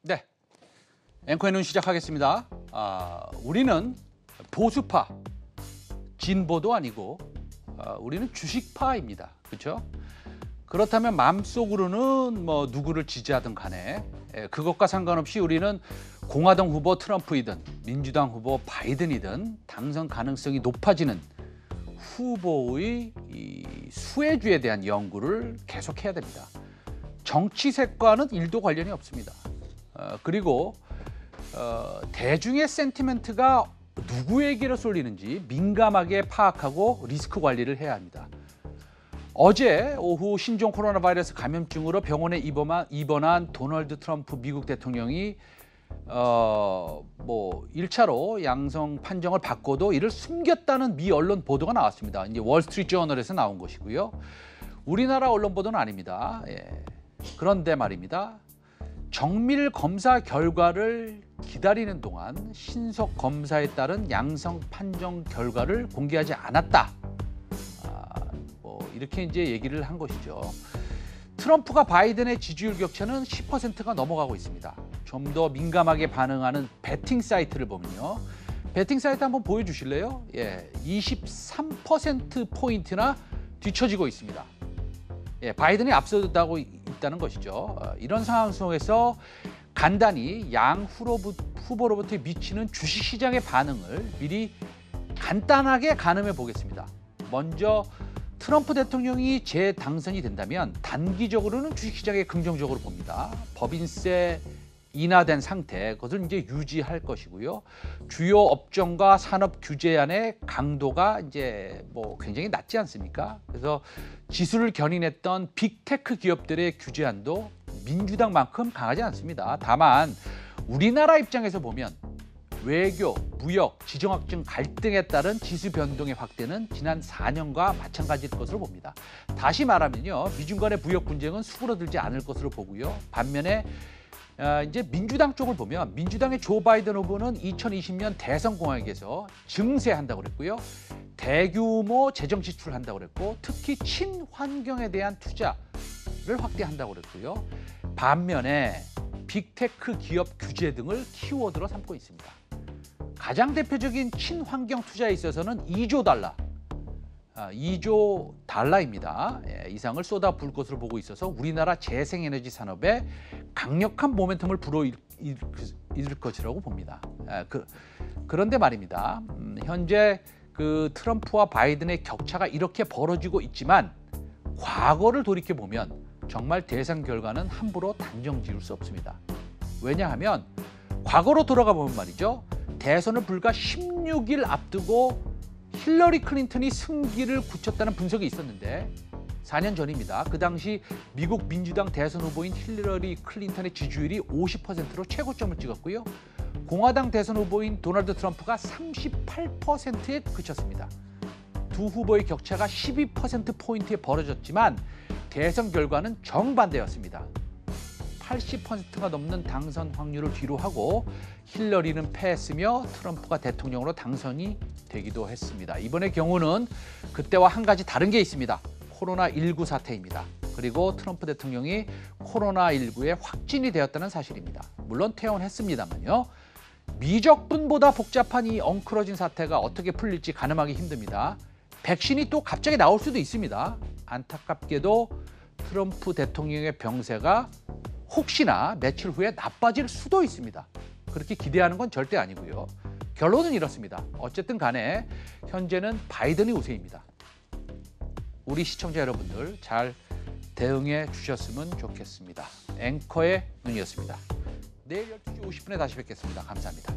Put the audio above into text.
네, 앵커의 눈 시작하겠습니다. 우리는 보수파, 진보도 아니고 우리는 주식파입니다. 그렇죠? 그렇다면 마음속으로는 뭐 누구를 지지하든 간에 그것과 상관없이 우리는 공화당 후보 트럼프이든 민주당 후보 바이든이든 당선 가능성이 높아지는 후보의 이 수혜주에 대한 연구를 계속해야 됩니다. 정치색과는 1도 관련이 없습니다. 그리고 대중의 센티멘트가 누구에게로 쏠리는지 민감하게 파악하고 리스크 관리를 해야 합니다. 어제 오후 신종 코로나 바이러스 감염증으로 병원에 입원한 도널드 트럼프 미국 대통령이 1차로 양성 판정을 받고도 이를 숨겼다는 미 언론 보도가 나왔습니다. 이제 월스트리트 저널에서 나온 것이고요. 우리나라 언론 보도는 아닙니다. 그런데 말입니다. 정밀 검사 결과를 기다리는 동안 신속 검사에 따른 양성 판정 결과를 공개하지 않았다. 이렇게 이제 얘기를 한 것이죠. 트럼프가 바이든의 지지율 격차는 10%가 넘어가고 있습니다. 좀 더 민감하게 반응하는 배팅 사이트를 보면요. 배팅 사이트 한번 보여주실래요? 23%포인트나 뒤처지고 있습니다. 바이든이 앞서다고 있다는 것이죠. 이런 상황 속에서 간단히 양 후보로부터 미치는 주식시장의 반응을 미리 간단하게 가늠해 보겠습니다. 먼저 트럼프 대통령이 재당선이 된다면 단기적으로는 주식시장에 긍정적으로 봅니다. 법인세 인하된 상태, 그것을 이제 유지할 것이고요. 주요 업종과 산업 규제안의 강도가 이제 굉장히 낮지 않습니까? 그래서 지수를 견인했던 빅테크 기업들의 규제안도 민주당만큼 강하지 않습니다. 다만 우리나라 입장에서 보면 외교, 무역, 지정학적 갈등에 따른 지수 변동의 확대는 지난 4년과 마찬가지일 것으로 봅니다. 다시 말하면요, 미중 간의 무역 분쟁은 수그러들지 않을 것으로 보고요. 반면에 이제 민주당 쪽을 보면 민주당의 조 바이든 후보는 2020년 대선 공약에서 증세한다고 그랬고요. 대규모 재정 지출을 한다고 그랬고 특히 친환경에 대한 투자를 확대한다고 그랬고요. 반면에 빅테크 기업 규제 등을 키워드로 삼고 있습니다. 가장 대표적인 친환경 투자에 있어서는 2조 달러입니다. 이상을 쏟아부을 것으로 보고 있어서 우리나라 재생에너지 산업에 강력한 모멘텀을 불어일으킬 것이라고 봅니다. 그런데 말입니다. 현재 그 트럼프와 바이든의 격차가 이렇게 벌어지고 있지만 과거를 돌이켜보면 정말 대선 결과는 함부로 단정 지을 수 없습니다. 왜냐하면 과거로 돌아가 보면 말이죠. 대선을 불과 16일 앞두고 힐러리 클린턴이 승기를 굳혔다는 분석이 있었는데 4년 전입니다. 그 당시 미국 민주당 대선 후보인 힐러리 클린턴의 지지율이 50%로 최고점을 찍었고요. 공화당 대선 후보인 도널드 트럼프가 38%에 그쳤습니다. 두 후보의 격차가 12%포인트에 벌어졌지만 대선 결과는 정반대였습니다. 80%가 넘는 당선 확률을 뒤로하고 힐러리는 패했으며 트럼프가 대통령으로 당선이 되기도 했습니다. 이번의 경우는 그때와 한 가지 다른 게 있습니다. 코로나19 사태입니다. 그리고 트럼프 대통령이 코로나19에 확진이 되었다는 사실입니다. 물론 퇴원했습니다만요. 미적분보다 복잡한 이 엉클어진 사태가 어떻게 풀릴지 가늠하기 힘듭니다. 백신이 또 갑자기 나올 수도 있습니다. 안타깝게도 트럼프 대통령의 병세가 혹시나 며칠 후에 나빠질 수도 있습니다. 그렇게 기대하는 건 절대 아니고요. 결론은 이렇습니다. 어쨌든 간에 현재는 바이든이 우세입니다. 우리 시청자 여러분들 잘 대응해 주셨으면 좋겠습니다. 앵커의 눈이었습니다. 내일 12시 50분에 다시 뵙겠습니다. 감사합니다.